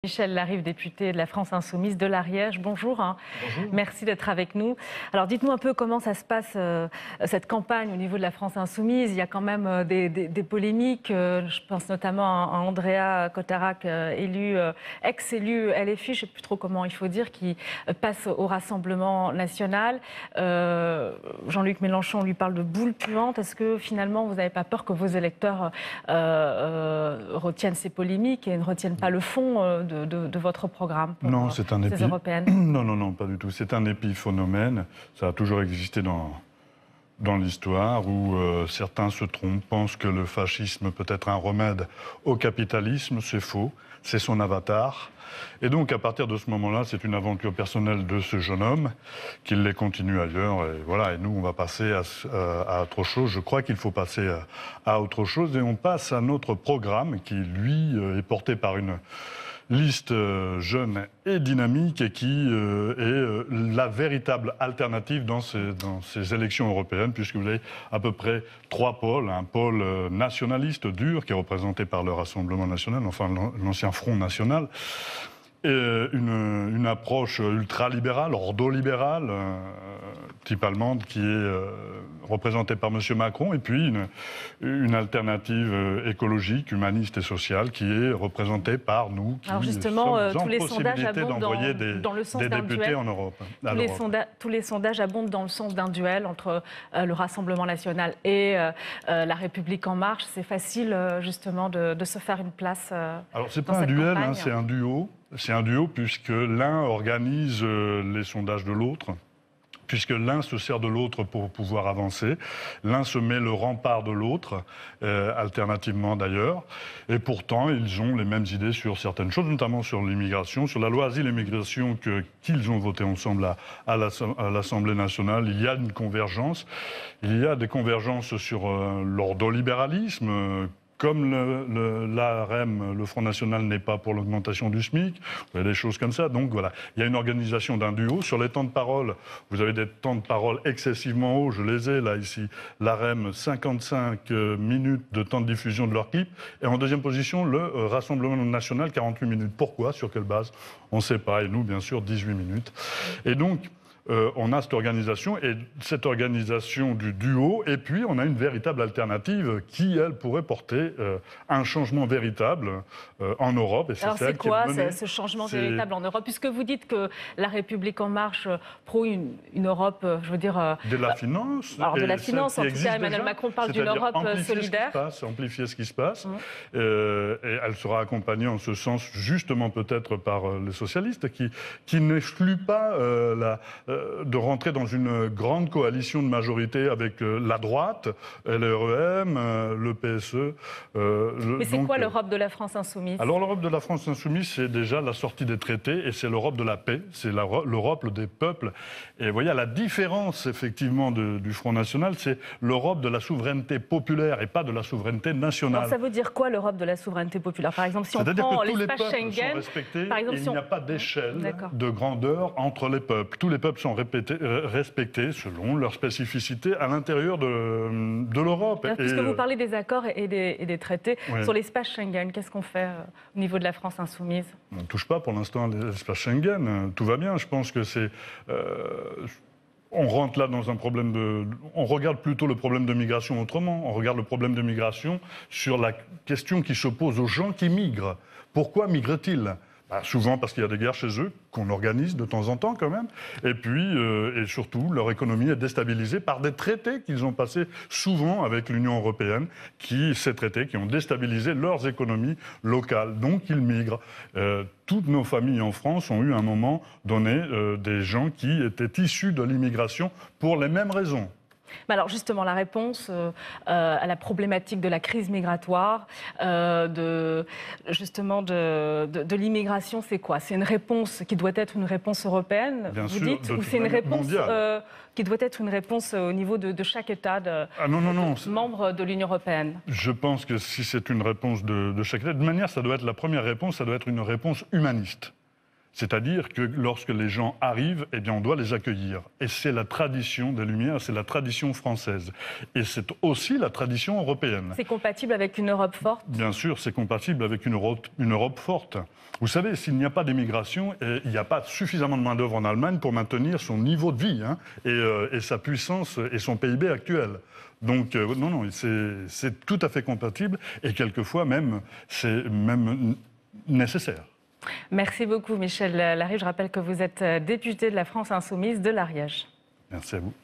Michel Larive, député de la France Insoumise de l'Ariège. Bonjour. Bonjour. Merci d'être avec nous. Alors dites-nous un peu comment ça se passe, cette campagne au niveau de la France Insoumise. Il y a quand même des polémiques. Je pense notamment à Andrea Cotarac, ex-élu LFI, je ne sais plus trop comment il faut dire, qui passe au Rassemblement national. Jean-Luc Mélenchon lui parle de boule puante. Est-ce que finalement vous n'avez pas peur que vos électeurs retiennent ces polémiques et ne retiennent pas le fond de votre programme pour non, c'est un ces européennes? Non, pas du tout. C'est un épiphénomène. Ça a toujours existé dans l'histoire où certains se trompent, pensent que le fascisme peut être un remède au capitalisme. C'est faux. C'est son avatar. Et donc, à partir de ce moment-là, c'est une aventure personnelle de ce jeune homme, qu'il les continue ailleurs. Et voilà. Et nous, on va passer à autre chose. Je crois qu'il faut passer à autre chose. Et on passe à notre programme qui, lui, est porté par une liste jeune et dynamique et qui est la véritable alternative dans ces élections européennes, puisque vous avez à peu près trois pôles. Un pôle nationaliste dur qui est représenté par le Rassemblement national, enfin l'ancien Front national, et une approche ultralibérale, ordolibérale, type allemande, qui est représentée par M. Macron, et puis une alternative écologique, humaniste et sociale qui est représentée par nous, qui Alors justement, sommes tous en les sondages possibilité abondent d'envoyer dans le sens des d'un députés duel. en Europe. Tous les sondages abondent dans le sens d'un duel entre le Rassemblement national et La République en marche. C'est facile justement de se faire une place Alors c'est dans pas un cette duel, campagne. c'est un duo. C'est un duo puisque l'un organise les sondages de l'autre, puisque l'un se sert de l'autre pour pouvoir avancer, l'un se met le rempart de l'autre, alternativement d'ailleurs, et pourtant ils ont les mêmes idées sur certaines choses, notamment sur l'immigration, sur la loi asile et migration qu'ils ont voté ensemble à l'Assemblée nationale. Il y a une convergence, il y a des convergences sur l'ordolibéralisme. Comme l'AREM, le Front National, n'est pas pour l'augmentation du SMIC, vous avez des choses comme ça. Donc voilà, il y a une organisation d'un duo. Sur les temps de parole, vous avez des temps de parole excessivement hauts. Je les ai là, ici. L'AREM, 55 minutes de temps de diffusion de leur clip. Et en deuxième position, le Rassemblement national, 48 minutes. Pourquoi? Sur quelle base? On ne sait pas. Et nous, bien sûr, 18 minutes. Et donc, on a cette organisation du duo, et puis on a une véritable alternative qui, elle, pourrait porter un changement véritable en Europe. Et Alors c'est quoi ce changement véritable en Europe? Puisque vous dites que La République en marche prône une Europe, je veux dire... de la finance. Alors de la finance, en tout cas, Emmanuel Macron parle d'une Europe solidaire. Amplifier ce qui se passe. Et elle sera accompagnée en ce sens, justement peut-être par les socialistes, qui n'excluent pas de rentrer dans une grande coalition de majorité avec la droite, LREM, le PSE. Mais c'est quoi l'Europe de la France insoumise? Alors l'Europe de la France insoumise, c'est déjà la sortie des traités et c'est l'Europe de la paix, c'est l'Europe des peuples. Et vous voyez, la différence effectivement du Front National, c'est l'Europe de la souveraineté populaire et pas de la souveraineté nationale. Alors ça veut dire quoi l'Europe de la souveraineté populaire? Par exemple, si on prend l'espace Schengen, par exemple, il n'y a pas d'échelle de grandeur entre les peuples. Tous les peuples sont respectés selon leur spécificité à l'intérieur de l'Europe. Puisque vous parlez des accords et des traités, oui. Sur l'espace Schengen, qu'est-ce qu'on fait au niveau de la France insoumise? On ne touche pas pour l'instant à l'espace Schengen. Tout va bien. Je pense que c'est... on rentre là dans un problème on regarde plutôt le problème de migration autrement. On regarde le problème de migration sur la question qui se pose aux gens qui migrent. Pourquoi migrent-ils? Souvent parce qu'il y a des guerres chez eux, qu'on organise de temps en temps quand même. Et puis, et surtout, leur économie est déstabilisée par des traités qu'ils ont passés souvent avec l'Union européenne, ces traités qui ont déstabilisé leurs économies locales. Donc, ils migrent. Toutes nos familles en France ont eu à un moment donné des gens qui étaient issus de l'immigration pour les mêmes raisons. Mais alors justement, la réponse à la problématique de la crise migratoire, de l'immigration, c'est quoi? C'est une réponse qui doit être une réponse européenne, bien vous sûr, dites, ou c'est une réponse qui doit être une réponse au niveau de chaque État membre de l'Union européenne? Je pense que si c'est une réponse de chaque État, de manière, ça doit être la première réponse, ça doit être une réponse humaniste. C'est-à-dire que lorsque les gens arrivent, eh bien, on doit les accueillir. Et c'est la tradition des Lumières, c'est la tradition française. Et c'est aussi la tradition européenne. C'est compatible avec une Europe forte? Bien sûr, c'est compatible avec une Europe forte. Vous savez, s'il n'y a pas d'immigration, il n'y a pas suffisamment de main-d'œuvre en Allemagne pour maintenir son niveau de vie, hein, et sa puissance et son PIB actuel. Donc, non, c'est tout à fait compatible et quelquefois même, c'est même nécessaire. Merci beaucoup, Michel Larrive. Je rappelle que vous êtes député de la France Insoumise de l'Ariège. Merci à vous.